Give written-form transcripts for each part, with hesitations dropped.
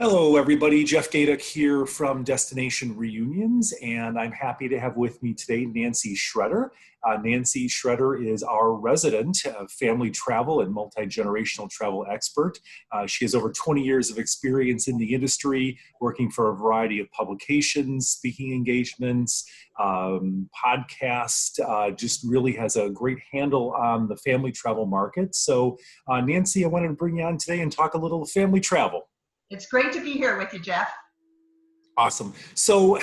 Hello, everybody. Jeff Gayduk here from Destination Reunions, and I'm happy to have with me today Nancy Schretter. Nancy Schretter is our resident family travel and multi-generational travel expert. She has over 20 years of experience in the industry, working for a variety of publications, speaking engagements, podcasts, just really has a great handle on the family travel market. So, Nancy, I wanted to bring you on today and talk a little family travel. It's great to be here with you, Jeff. Awesome. So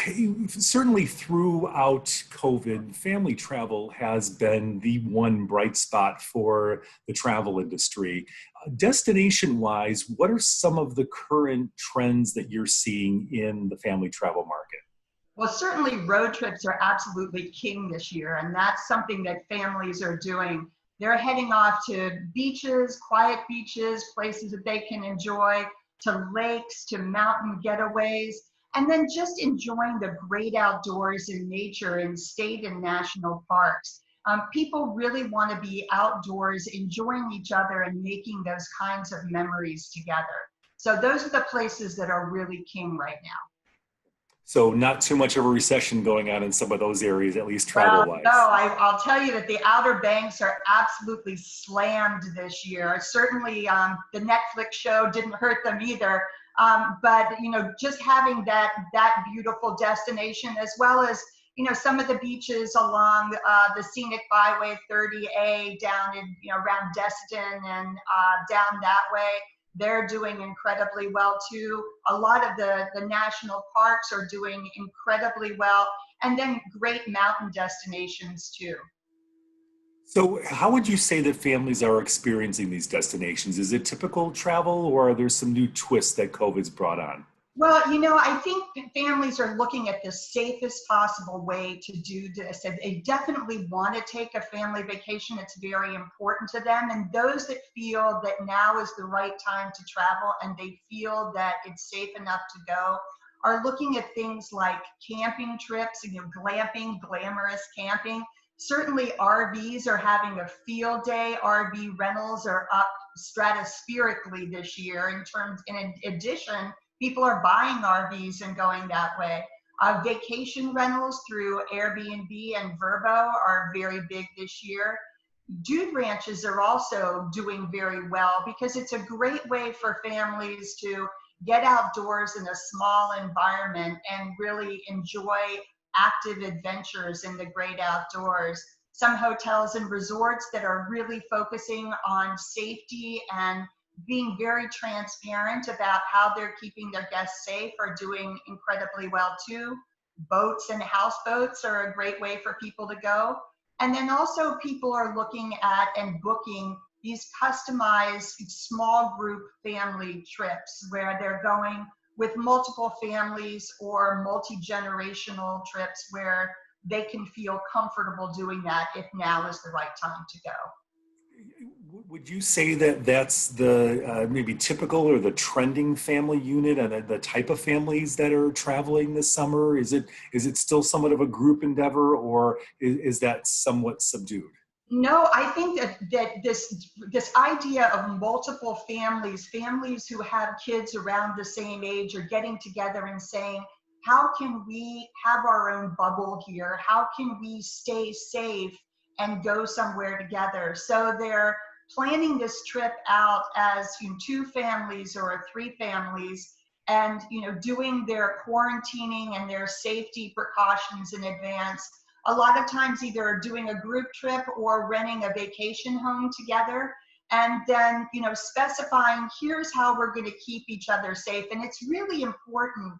certainly throughout COVID, family travel has been the one bright spot for the travel industry. Destination-wise, what are some of the current trends that you're seeing in the family travel market? Well, certainly road trips are absolutely king this year, and that's something that families are doing. They're heading off to beaches, quiet beaches, places that they can enjoy, to lakes, to mountain getaways, and then just enjoying the great outdoors and nature in state and national parks. People really want to be outdoors, enjoying each other and making those kinds of memories together. So those are the places that are really king right now. So not too much of a recession going on in some of those areas, at least Well, travel-wise. no, I'll tell you that the Outer Banks are absolutely slammed this year. Certainly, the Netflix show didn't hurt them either. But you know, just having that beautiful destination, as well as some of the beaches along the scenic byway 30A down in around Destin and down that way. They're doing incredibly well too. A lot of the national parks are doing incredibly well, and then great mountain destinations too. So how would you say that families are experiencing these destinations? Is it typical travel, or are there some new twists that COVID's brought on? Well, I think families are looking at the safest possible way to do this. And they definitely want to take a family vacation. It's very important to them. And those that feel that now is the right time to travel and they feel that it's safe enough to go are looking at things like camping trips, glamping, glamorous camping. Certainly RVs are having a field day. RV rentals are up stratospherically this year in addition, people are buying RVs and going that way. Vacation rentals through Airbnb and Vrbo are very big this year. Dude ranches are also doing very well because it's a great way for families to get outdoors in a small environment and really enjoy active adventures in the great outdoors. Some hotels and resorts that are really focusing on safety and being very transparent about how they're keeping their guests safe are doing incredibly well too. Boats and houseboats are a great way for people to go. And then also people are looking at and booking these customized small group family trips where they're going with multiple families or multi-generational trips where they can feel comfortable doing that if now is the right time to go. Would you say that that's the maybe typical or the trending family unit and the type of families that are traveling this summer? Is it still somewhat of a group endeavor, or is that somewhat subdued? No, I think that this idea of multiple families who have kids around the same age are getting together and saying, how can we have our own bubble here? How can we stay safe and go somewhere together? So they're planning this trip out as two families or three families, and doing their quarantining and their safety precautions in advance. A lot of times either doing a group trip or renting a vacation home together, and then specifying here's how we're going to keep each other safe. And it's really important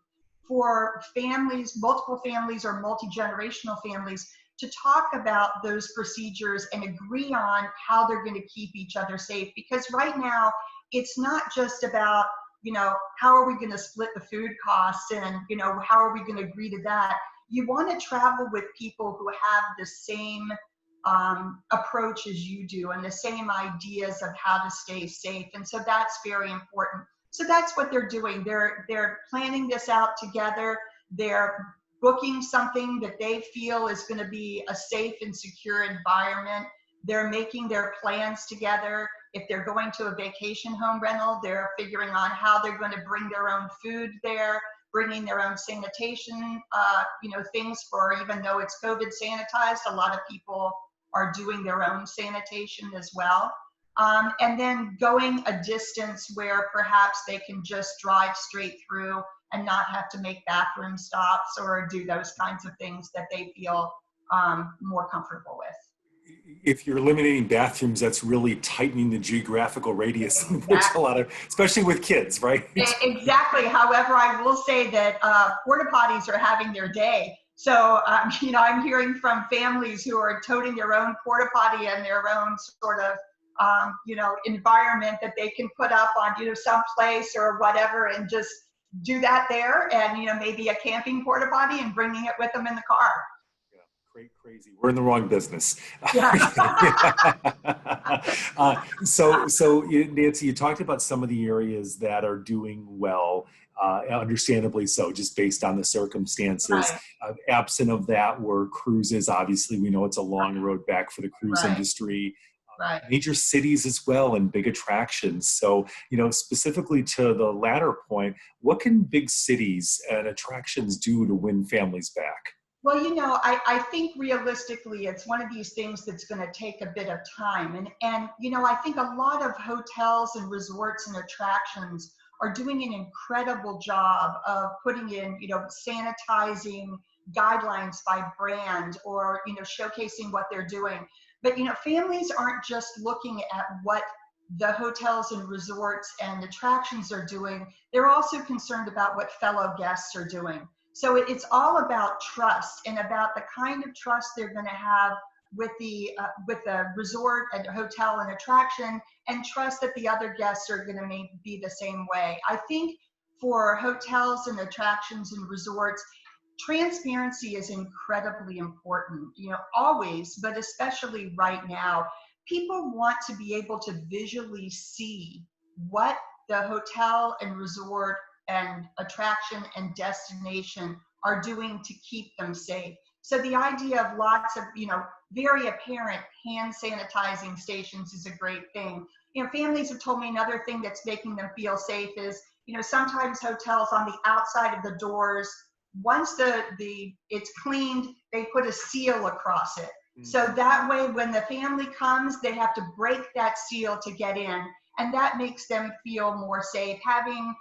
for families, multiple families or multi-generational families, to talk about those procedures and agree on how they're going to keep each other safe. Because right now, it's not just about, how are we going to split the food costs and, how are we going to agree to that? You want to travel with people who have the same approach as you do and the same ideas of how to stay safe. And so that's very important. So that's what they're doing. They're planning this out together. They're booking something that they feel is going to be a safe and secure environment. They're making their plans together. if they're going to a vacation home rental, they're figuring on how they're going to bring their own food there, bringing their own sanitation, things for, even though it's COVID sanitized, a lot of people are doing their own sanitation as well. And then going a distance where perhaps they can just drive straight through and not have to make bathroom stops or do those kinds of things that they feel more comfortable with. If you're eliminating bathrooms, that's really tightening the geographical radius, Exactly. which a lot of, especially with kids, right? Exactly. However, I will say that porta potties are having their day. So, I'm hearing from families who are toting their own porta potty and their own sort of, environment that they can put up on, some place or whatever, and just do that there, and maybe a camping porta potty and bringing it with them in the car. Crazy. We're in the wrong business. Yeah. So Nancy, you talked about some of the areas that are doing well, understandably so, just based on the circumstances. Right. Absent of that were cruises. Obviously, we know it's a long road back for the cruise Right. industry. Right. Major cities as well and big attractions. So, specifically to the latter point, what can big cities and attractions do to win families back? Well, I think realistically, it's one of these things that's going to take a bit of time. And I think a lot of hotels and resorts and attractions are doing an incredible job of putting in, sanitizing guidelines by brand, or, showcasing what they're doing. But, families aren't just looking at what the hotels and resorts and attractions are doing. They're also concerned about what fellow guests are doing. So it's all about trust, and about the kind of trust they're going to have with the resort and hotel and attraction, and trust that the other guests are going to be the same way. I think for hotels and attractions and resorts, transparency is incredibly important, always, but especially right now. People want to be able to visually see what the hotel and resort and attraction and destination are doing to keep them safe. So the idea of lots of, very apparent hand sanitizing stations is a great thing. Families have told me another thing that's making them feel safe is, sometimes hotels on the outside of the doors, once it's cleaned, they put a seal across it. So that way, when the family comes, they have to break that seal to get in. And that makes them feel more safe. Having,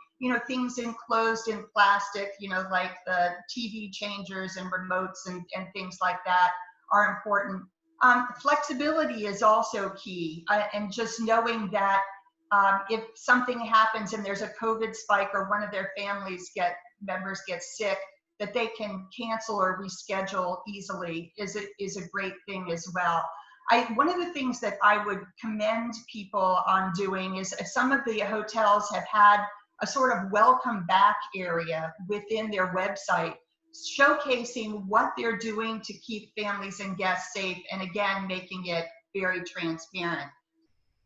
things enclosed in plastic, like the TV changers and remotes and things like that are important. Flexibility is also key. And just knowing that if something happens and there's a COVID spike, or one of their members gets sick, that they can cancel or reschedule easily is a great thing as well. One of the things that I would commend people on doing is, some of the hotels have had a sort of welcome back area within their website, showcasing what they're doing to keep families and guests safe, and again, making it very transparent.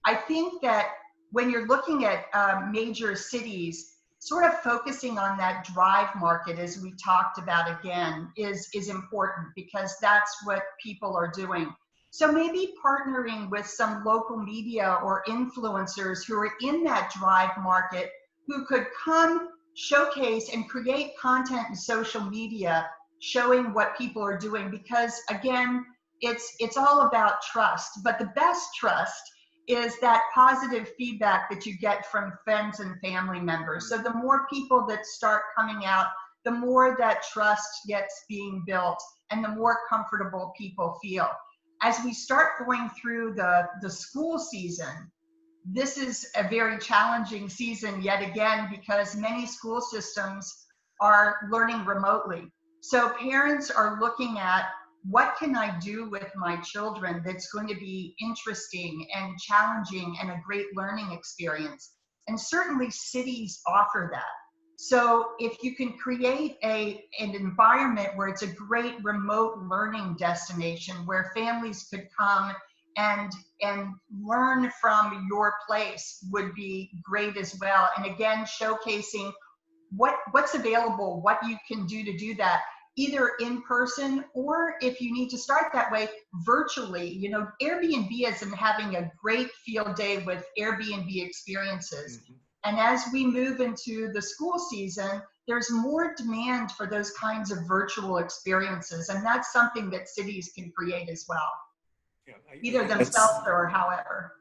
I think that when you're looking at major cities, sort of focusing on that drive market, as we talked about again, is important, because that's what people are doing. So maybe partnering with some local media or influencers who are in that drive market, who could come showcase and create content in social media showing what people are doing, because again, it's all about trust. But the best trust is that positive feedback that you get from friends and family members. So the more people that start coming out, the more that trust gets being built, and the more comfortable people feel. As we start going through the school season, this is a very challenging season yet again, because many school systems are learning remotely. So parents are looking at, what can I do with my children that's going to be interesting and challenging and a great learning experience? And certainly cities offer that. So if you can create an environment where it's a great remote learning destination, where families could come and learn from your place, would be great as well. And again, showcasing what's available, what you can do to do that. either in person, or if you need to start that way, virtually. You know, Airbnb is having a great field day with Airbnb experiences. Mhm. And as we move into the school season, there's more demand for those kinds of virtual experiences. And that's something that cities can create as well, Yeah, I either think that's themselves or however.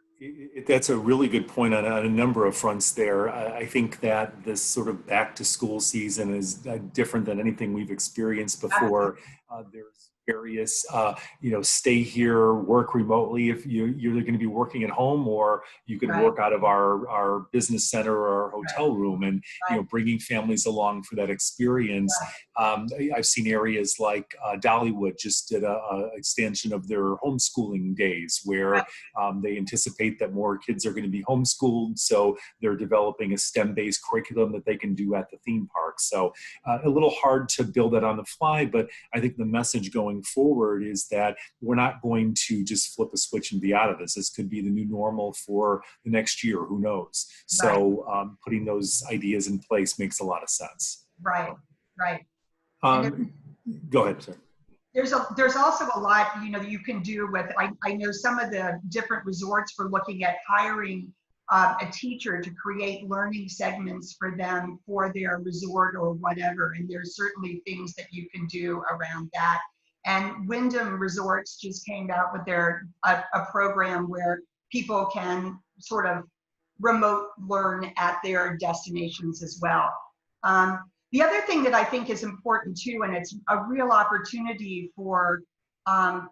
That's a really good point on a number of fronts there. I think that this sort of back to school season is different than anything we've experienced before. There's various, stay here, work remotely if you're going to be working at home, or you can Right, work out of our business center or our right, hotel room, and right, bringing families along for that experience. I've seen areas like Dollywood just did a extension of their homeschooling days where right, they anticipate that more kids are going to be homeschooled, so they're developing a STEM-based curriculum that they can do at the theme park. So a little hard to build that on the fly, but I think the message going forward is that we're not going to just flip a switch and be out of this. This could be the new normal for the next year, who knows? right, So putting those ideas in place makes a lot of sense. right, right. And Um, Go ahead, sir. there's also a lot, you know, you can do with, I know some of the different resorts for looking at hiring a teacher to create learning segments for them for their resort or whatever. And there's certainly things that you can do around that. And Wyndham Resorts just came out with a program where people can sort of remote learn at their destinations as well. Um, the other thing that I think is important too, and it's a real opportunity for um,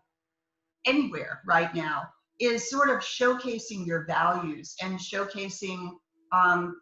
anywhere right now, is sort of showcasing your values and showcasing,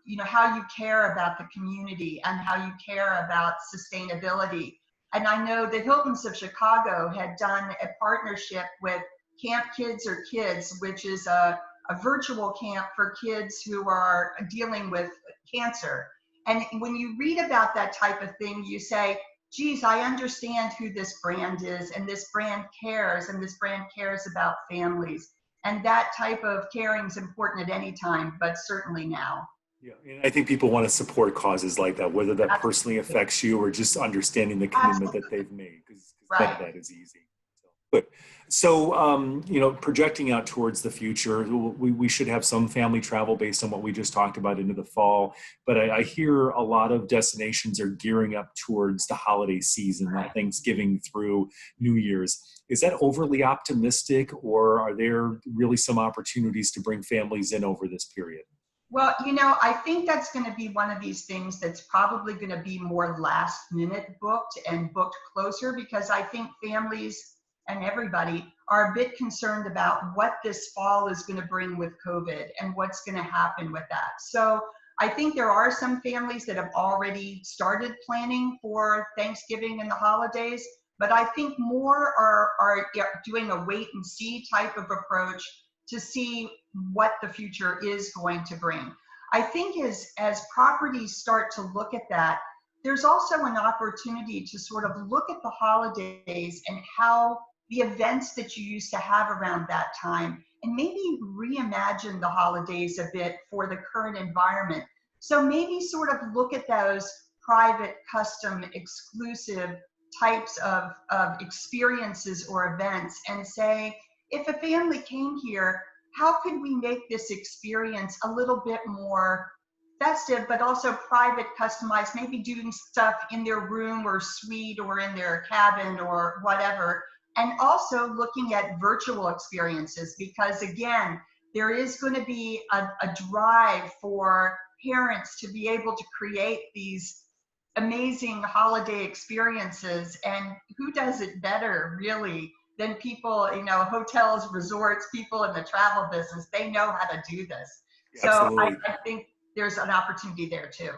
you know, how you care about the community and how you care about sustainability. And I know the Hiltons of Chicago had done a partnership with Camp Kids or Kids, which is a virtual camp for kids who are dealing with cancer. And when you read about that type of thing, you say, geez, I understand who this brand is, and this brand cares, and this brand cares about families. And that type of caring is important at any time, but certainly now. Yeah, and I think people want to support causes like that, whether that personally Absolutely. affects you or just understanding the commitment that Absolutely. they've made, because none of Right. that is easy. So, but so, projecting out towards the future, we should have some family travel based on what we just talked about into the fall. But I hear a lot of destinations are gearing up towards the holiday season, Right. Thanksgiving through New Year's. Is that overly optimistic, or are there really some opportunities to bring families in over this period? Well, you know, I think that's going to be one of these things that's probably going to be more last minute booked and booked closer, because I think families and everybody are a bit concerned about what this fall is going to bring with COVID and what's going to happen with that. So I think there are some families that have already started planning for Thanksgiving and the holidays, but I think more are doing a wait and see type of approach to see what the future is going to bring. I think as properties start to look at that, there's also an opportunity to sort of look at the holidays and how the events that you used to have around that time, and maybe reimagine the holidays a bit for the current environment. So maybe sort of look at those private, custom, exclusive types of experiences or events and say, if a family came here, how could we make this experience a little bit more festive, but also private, customized, maybe doing stuff in their room or suite or in their cabin or whatever. And also looking at virtual experiences, because again, there is going to be a drive for parents to be able to create these amazing holiday experiences. And who does it better, really, than people, you know, hotels, resorts, people in the travel business? They know how to do this. So Absolutely. I think there's an opportunity there too.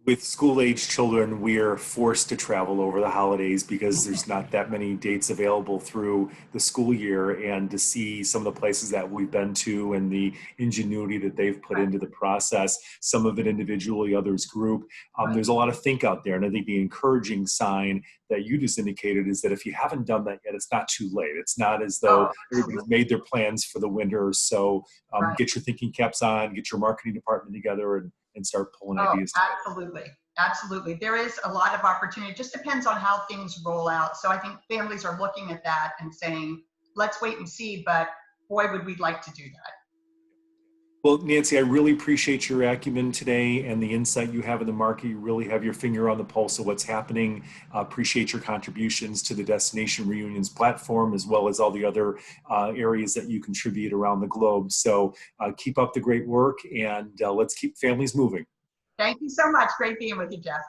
With school age children, we're forced to travel over the holidays because there's not that many dates available through the school year. And to see some of the places that we've been to and the ingenuity that they've put Right, into the process, some of it individually, others group, right. there's a lot of think out there. And I think the encouraging sign that you just indicated is that if you haven't done that yet, it's not too late. It's not as though Oh, everybody's absolutely. made their plans for the winter. So Right. get your thinking caps on, get your marketing department together, and start pulling Oh, ideas together. absolutely. Absolutely. There is a lot of opportunity. It just depends on how things roll out. So I think families are looking at that and saying, let's wait and see, but boy, would we like to do that. Well, Nancy, I really appreciate your acumen today and the insight you have in the market. You really have your finger on the pulse of what's happening. Appreciate your contributions to the Destination Reunions platform, as well as all the other areas that you contribute around the globe. So keep up the great work, and let's keep families moving. Thank you so much. Great being with you, Jeff.